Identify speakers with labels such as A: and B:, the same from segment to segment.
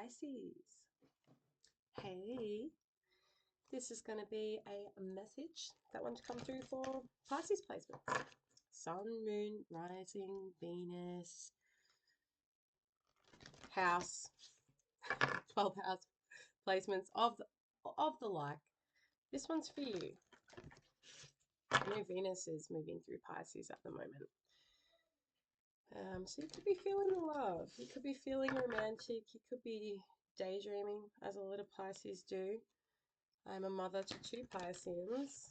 A: Pisces. Hey, this is going to be a message that want to come through for Pisces placements. Sun, Moon, Rising, Venus, House, 12 house placements of the like. This one's for you. I know Venus is moving through Pisces at the moment. So you could be feeling love. You could be feeling romantic. You could be daydreaming, as a lot of Pisces do. I'm a mother to two Pisceans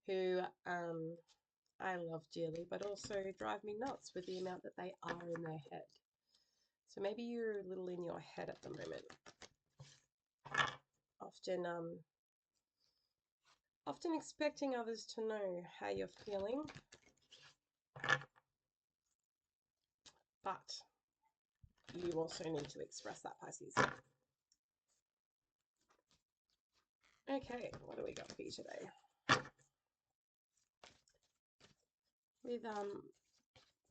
A: who I love dearly, but also drive me nuts with the amount that they are in their head. So maybe you're a little in your head at the moment. Often expecting others to know how you're feeling, but you also need to express that, Pisces. Okay, what do we got for you today? With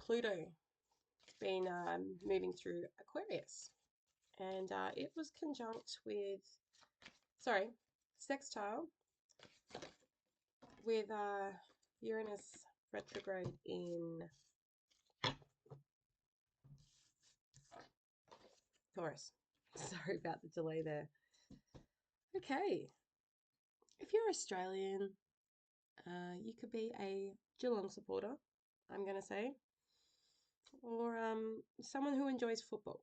A: Pluto been moving through Aquarius, and it was conjunct with, sextile with Uranus retrograde in Taurus. Sorry about the delay there. Okay, if you're Australian, you could be a Geelong supporter, I'm going to say, or someone who enjoys football.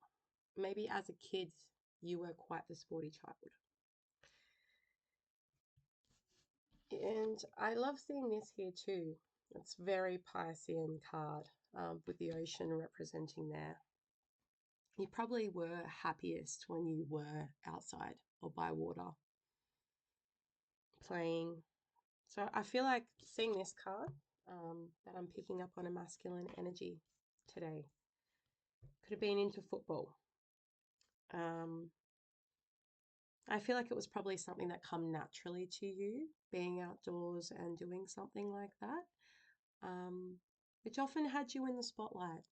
A: Maybe as a kid, you were quite the sporty child. And I love seeing this here too. It's very Piscean card with the ocean representing there. You probably were happiest when you were outside or by water playing. So I feel like seeing this card that I'm picking up on a masculine energy today. Could have been into football. I feel like it was probably something that come naturally to you, being outdoors and doing something like that, which often had you in the spotlight.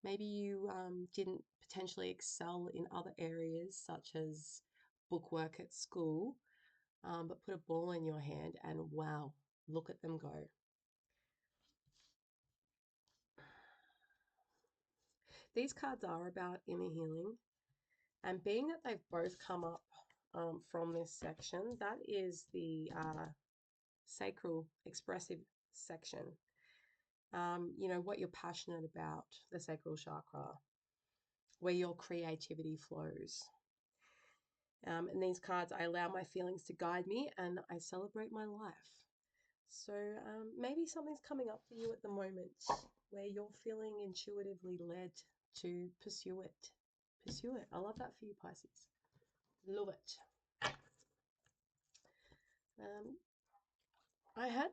A: Maybe you didn't potentially excel in other areas, such as bookwork at school, but put a ball in your hand and wow, look at them go. These cards are about inner healing, and being that they've both come up from this section, that is the sacral expressive section. You know, what you're passionate about, the sacral chakra, where your creativity flows. In these cards, I allow my feelings to guide me and I celebrate my life. So maybe something's coming up for you at the moment where you're feeling intuitively led to pursue it. Pursue it. I love that for you, Pisces. Love it. I had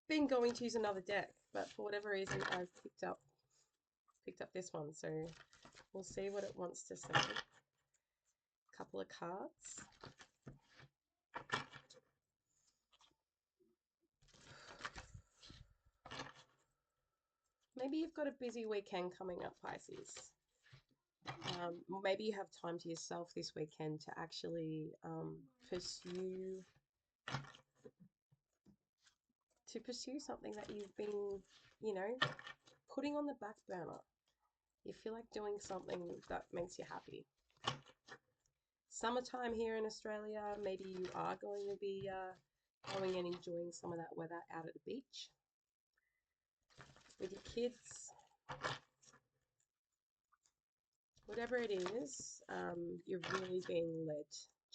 A: been going to use another deck, but for whatever reason I've picked up this one, so we'll see what it wants to say. A couple of cards. Maybe you've got a busy weekend coming up, Pisces. Maybe you have time to yourself this weekend to actually pursue something that you've been, you know, putting on the back burner. You feel like doing something that makes you happy. Summertime here in Australia, maybe you are going to be going and enjoying some of that weather out at the beach with your kids. Whatever it is, you're really being led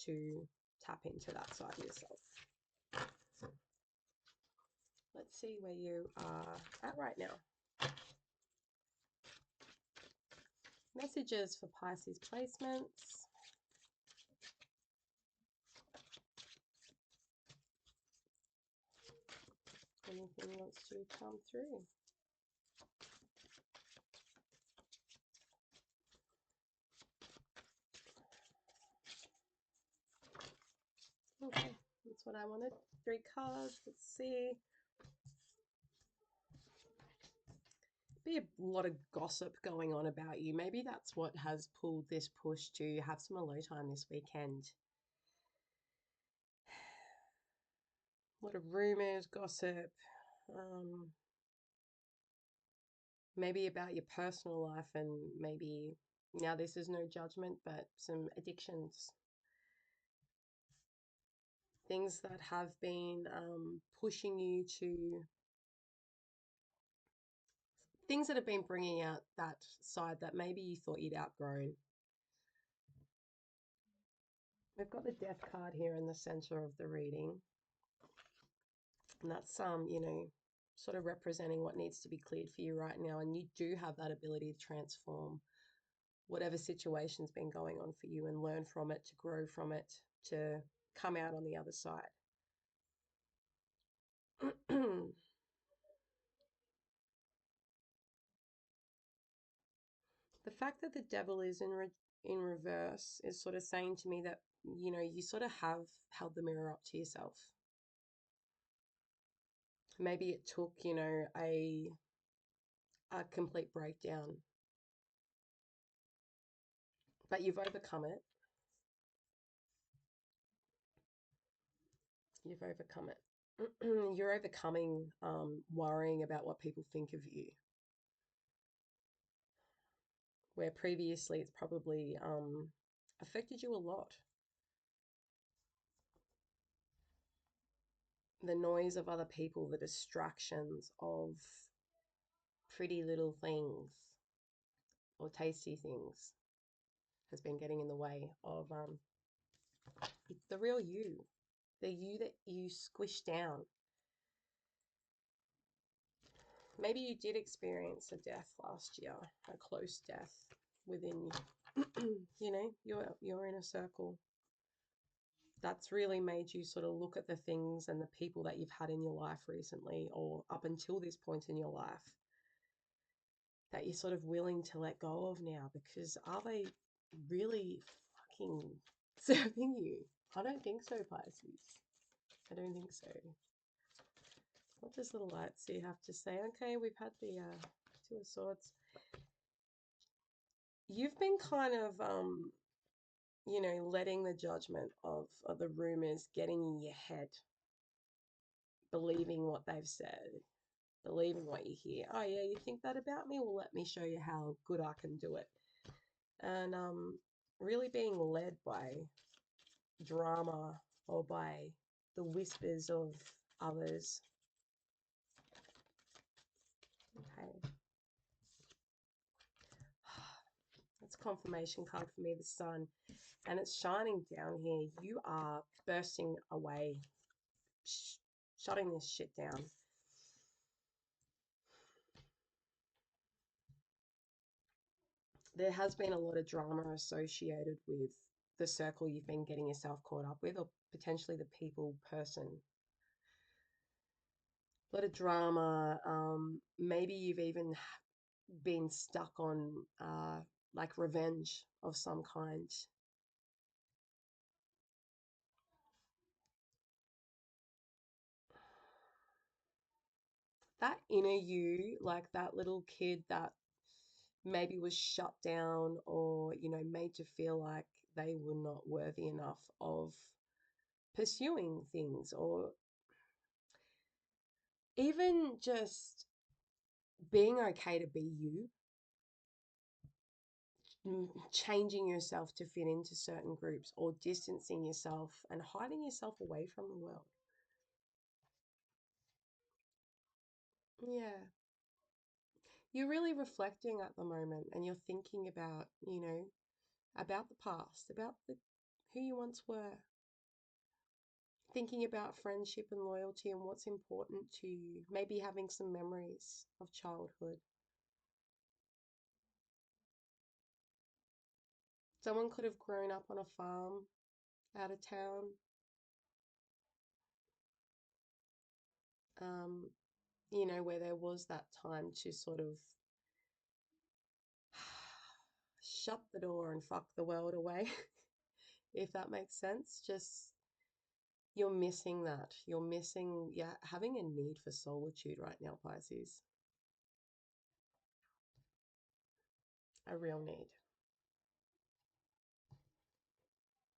A: to tap into that side of yourself. Let's see where you are at right now. Messages for Pisces placements. Anything wants to come through. Okay, that's what I wanted. 3 cards. Let's see. Be a lot of gossip going on about you. Maybe that's what has pulled this push to have some alone time this weekend. A lot of rumors, gossip, um, maybe about your personal life, and maybe now this is no judgment, but some addictions, things that have been pushing you to things that have been bringing out that side that maybe you thought you'd outgrown. We've got the death card here in the center of the reading, and that's sort of representing what needs to be cleared for you right now, and you do have that ability to transform whatever situation's been going on for you and learn from it, to grow from it, to come out on the other side. The fact that the devil is in reverse is sort of saying to me that you sort of have held the mirror up to yourself. Maybe it took a complete breakdown, but you've overcome it. You've overcome it. You're overcoming worrying about what people think of you, where previously it's probably affected you a lot. The noise of other people, the distractions of pretty little things or tasty things has been getting in the way of the real you, the you that you squish down. Maybe you did experience a death last year, a close death within your inner circle. That's really made you sort of look at the things and the people that you've had in your life recently or up until this point in your life that you're sort of willing to let go of now, because are they really fucking serving you? I don't think so, Pisces. I don't think so. What does the light see have to say? Okay, we've had the Two of Swords. You've been kind of letting the judgment of the rumors getting in your head, believing what they've said, believing what you hear. Oh yeah, you think that about me? Well, let me show you how good I can do it. And really being led by drama or by the whispers of others. Okay. That's confirmation card for me, the sun. And it's shining down here. You are bursting away, shutting this shit down. There has been a lot of drama associated with the circle you've been getting yourself caught up with, or potentially the people, person. A lot of drama. Maybe you've even been stuck on like revenge of some kind. That inner you, like that little kid that maybe was shut down or, made to feel like they were not worthy enough of pursuing things, or even just being okay to be you, changing yourself to fit into certain groups, or distancing yourself and hiding yourself away from the world. Yeah. You're really reflecting at the moment, and you're thinking about the past, about who you once were, thinking about friendship and loyalty and what's important to you, maybe having some memories of childhood. Someone could have grown up on a farm out of town, um, where there was that time to sort of shut the door and fuck the world away, if that makes sense. Just you're missing that. You're missing, yeah, having a need for solitude right now, Pisces. a real need.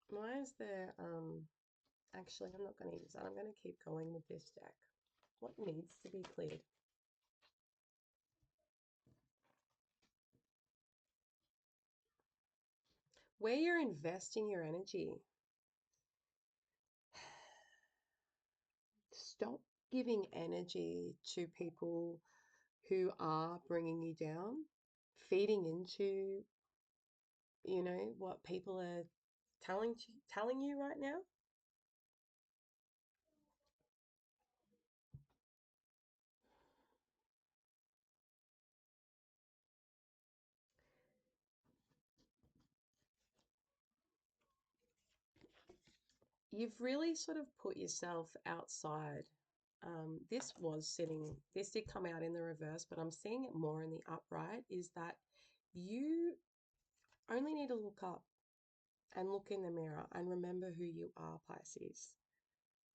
A: Why is there, actually, I'm not going to use that. I'm going to keep going with this deck. What needs to be cleared? Where you're investing your energy. Stop giving energy to people who are bringing you down, feeding into, what people are telling you right now. You've really sort of put yourself outside. This did come out in the reverse, but I'm seeing it more in the upright, is that you only need to look up and look in the mirror and remember who you are, Pisces.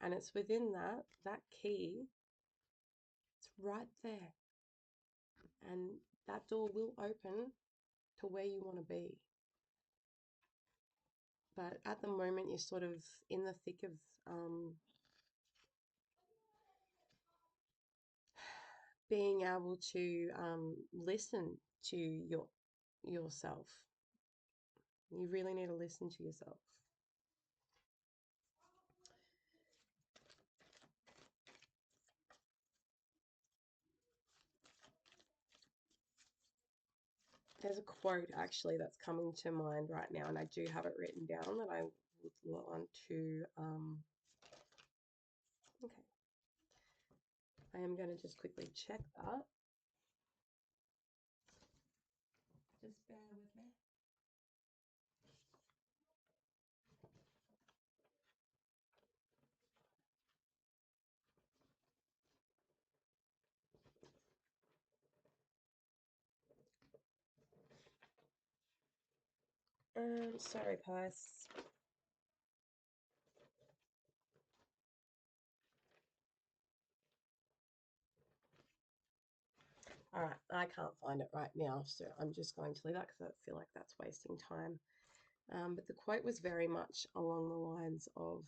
A: And it's within that key, it's right there. And that door will open to where you want to be. But at the moment, you're sort of in the thick of being able to listen to yourself. You really need to listen to yourself. There's a quote actually that's coming to mind right now, and I do have it written down that I would want to. Okay, I am going to just quickly check that. Just bear with me. Sorry, Pice. All right, I can't find it right now, so I'm just going to leave that because I feel like that's wasting time. But the quote was very much along the lines of,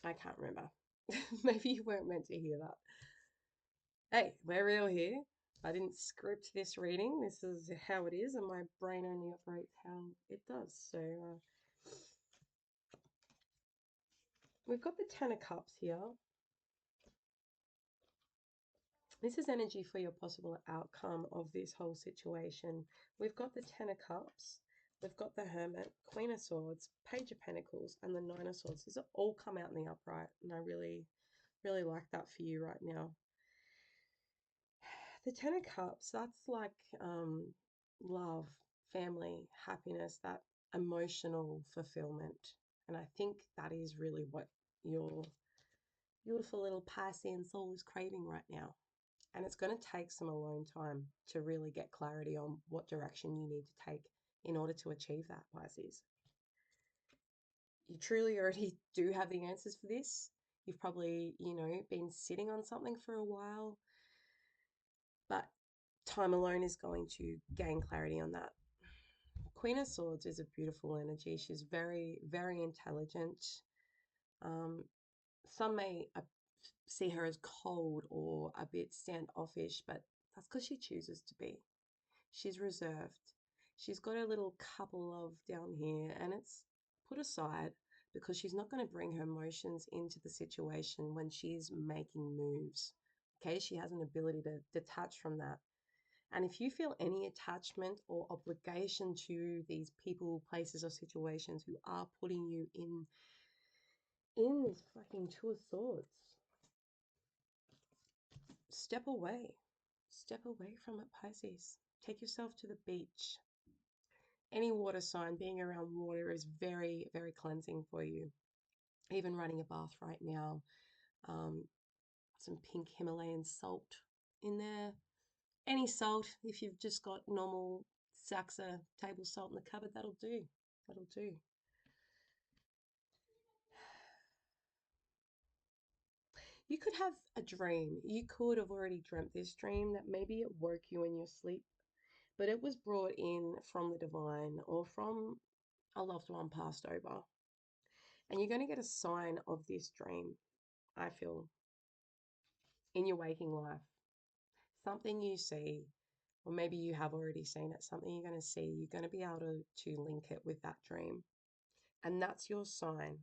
A: I can't remember. Maybe you weren't meant to hear that. Hey, we're real here. I didn't script this reading. This is how it is, and my brain only operates how it does. So we've got the Ten of Cups here. This is energy for your possible outcome of this whole situation. We've got the Ten of Cups, we've got the Hermit, Queen of Swords, Page of Pentacles, and the Nine of Swords. These are all come out in the upright, and I really, really like that for you right now. The Ten of Cups, that's like love, family, happiness, that emotional fulfillment. And I think that is really what your beautiful little Piscean soul is craving right now. And it's going to take some alone time to really get clarity on what direction you need to take in order to achieve that, Pisces. You truly already do have the answers for this. You've probably, been sitting on something for a while, but time alone is going to gain clarity on that. Queen of Swords is a beautiful energy. She's very, very intelligent. Um, some may see her as cold or a bit standoffish, but that's because she chooses to be. She's reserved. She's got a little couple of down here, and it's put aside because she's not going to bring her emotions into the situation when she's making moves. Okay, she has an ability to detach from that. And if you feel any attachment or obligation to these people, places, or situations who are putting you in this fucking Two of Swords, step away. Step away from it, Pisces. Take yourself to the beach. Any water sign, being around water is very, very cleansing for you. Even running a bath right now, some pink Himalayan salt in there. Any salt, if you've just got normal Saxa table salt in the cupboard, that'll do. That'll do. You could have a dream. You could have already dreamt this dream that maybe it woke you in your sleep, but it was brought in from the divine or from a loved one passed over. And you're going to get a sign of this dream, I feel, in your waking life. Something you see, or maybe you have already seen it, something you're going to see, you're going to be able to link it with that dream. And that's your sign.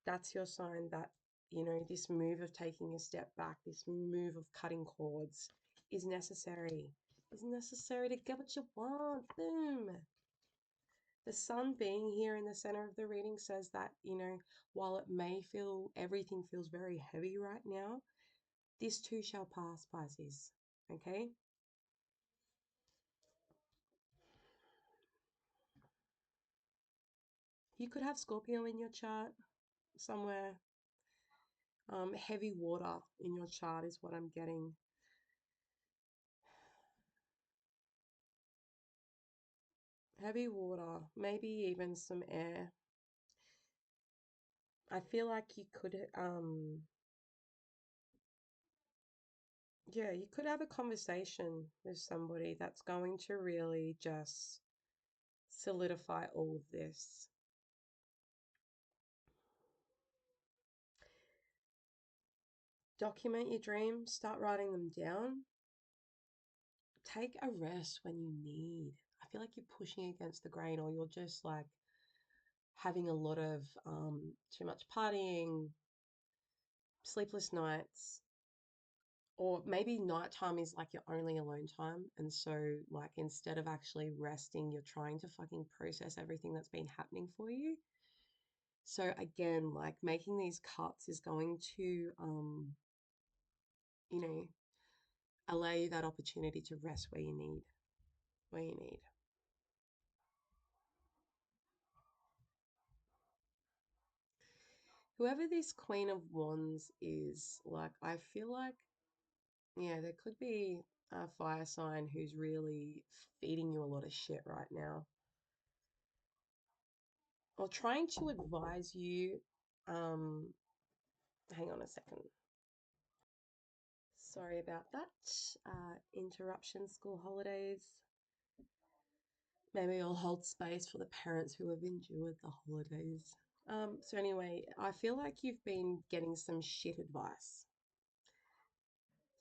A: That's your sign that, this move of taking a step back, this move of cutting cords is necessary to get what you want. Boom. The sun being here in the center of the reading says that, while it may feel, everything feels very heavy right now, this too shall pass, Pisces. Okay? You could have Scorpio in your chart somewhere. Heavy water in your chart is what I'm getting. Heavy water, maybe even some air. I feel like you could, you could have a conversation with somebody that's going to really just solidify all of this. Document your dreams, start writing them down. Take a rest when you need. I feel like you're pushing against the grain, or you're just like having a lot of too much partying, sleepless nights, or maybe nighttime is like your only alone time. And so, like, instead of actually resting, you're trying to fucking process everything that's been happening for you. So, again, like making these cuts is going to, you know, allow you that opportunity to rest where you need, where you need. Whoever this Queen of Wands is, like, I feel like, yeah, there could be a fire sign who's really feeding you a lot of shit right now, or trying to advise you. Um, hang on a second. Sorry about that. Interruption, school holidays. Maybe I'll hold space for the parents who have endured the holidays. So anyway, I feel like you've been getting some shit advice.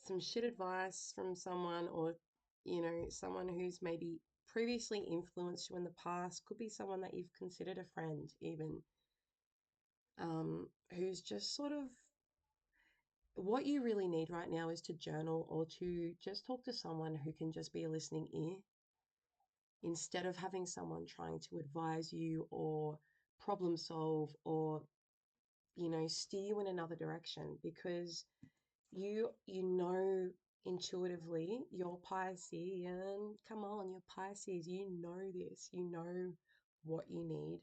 A: Some shit advice from someone, or, someone who's maybe previously influenced you in the past. Could be someone that you've considered a friend, even, who's just sort of, what you really need right now is to journal or to just talk to someone who can just be a listening ear instead of having someone trying to advise you or problem solve or, steer you in another direction, because you know intuitively you're Piscean. Come on, you're Pisces. You know this. You know what you need.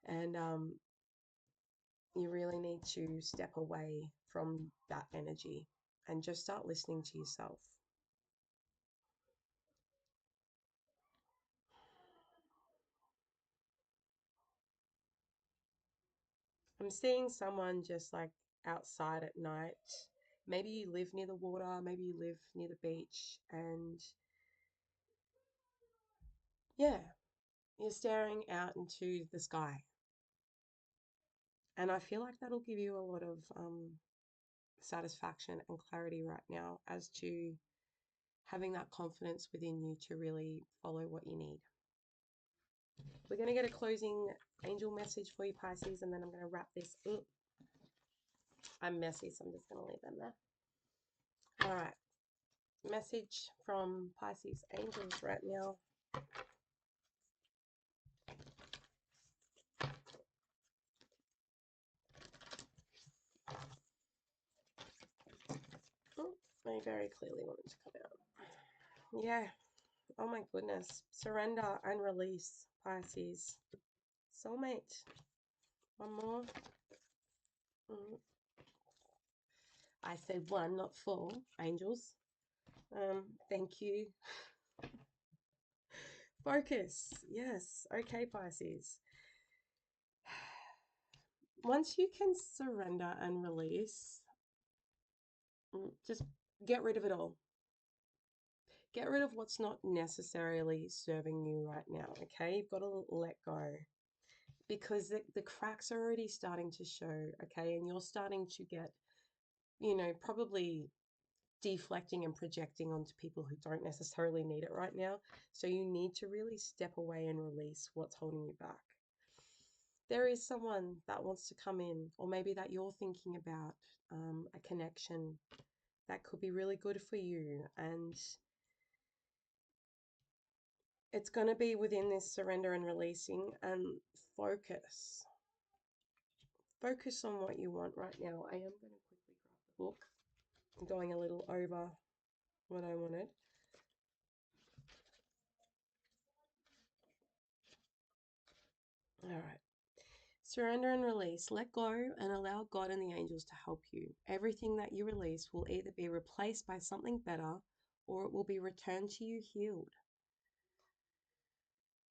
A: And you really need to step away from that energy and just start listening to yourself. I'm seeing someone just like outside at night. Maybe you live near the water, maybe you live near the beach, and yeah, you're staring out into the sky. And I feel like that'll give you a lot of satisfaction and clarity right now as to having that confidence within you to really follow what you need. We're going to get a closing angel message for you, Pisces, and then I'm going to wrap this up. I'm messy, so I'm just going to leave them there. All right. Message from Pisces angels right now. Oh, I very clearly wanted to come out. Yeah. Oh my goodness. Surrender and release, Pisces. Soulmate. One more. I said one, not four, angels. Thank you. Focus. Yes. Okay, Pisces. once you can surrender and release, just get rid of it all. Get rid of what's not necessarily serving you right now, okay? You've got to let go because the cracks are already starting to show, okay? And you're starting to get, probably deflecting and projecting onto people who don't necessarily need it right now. So you need to really step away and release what's holding you back. There is someone that wants to come in, or maybe that you're thinking about, a connection that could be really good for you. And it's going to be within this surrender and releasing and focus. Focus on what you want right now. I am going to quickly grab the book. I'm going a little over what I wanted. All right. Surrender and release. Let go and allow God and the angels to help you. Everything that you release will either be replaced by something better or it will be returned to you healed.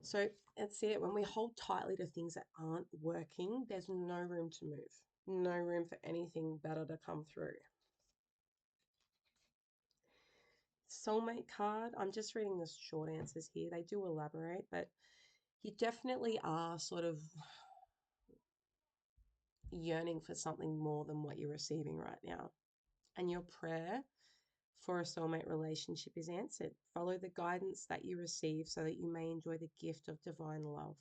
A: So that's it. When we hold tightly to things that aren't working, there's no room to move, no room for anything better to come through. Soulmate card. I'm just reading the short answers here. They do elaborate, but you definitely are sort of yearning for something more than what you're receiving right now. And your prayer for a soulmate relationship is answered. Follow the guidance that you receive so that you may enjoy the gift of divine love.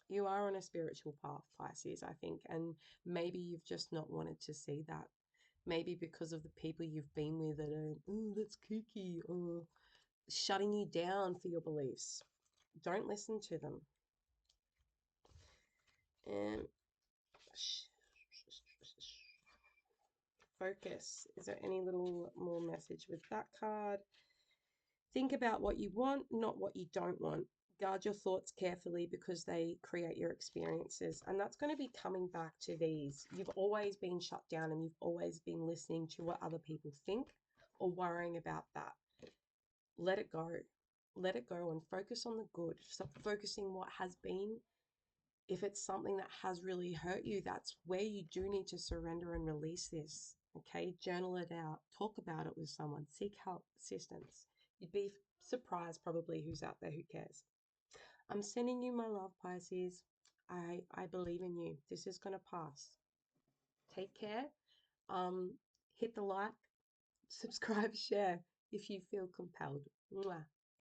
A: You are on a spiritual path, Pisces, I think, and maybe you've just not wanted to see that. Maybe because of the people you've been with that are, oh, that's kooky, or shutting you down for your beliefs. Don't listen to them. And focus. Is there any little more message with that card? Think about what you want, not what you don't want. Guard your thoughts carefully because they create your experiences. And that's going to be coming back to these. You've always been shut down and you've always been listening to what other people think or worrying about that. Let it go. Let it go and focus on the good. Stop focusing what has been. If it's something that has really hurt you, that's where you do need to surrender and release this. Okay, journal it out, talk about it with someone, seek help, assistance. You'd be surprised probably who's out there who cares. I'm sending you my love, Pisces. I believe in you. This is gonna pass. Take care. Hit the like, subscribe, share if you feel compelled. Mwah.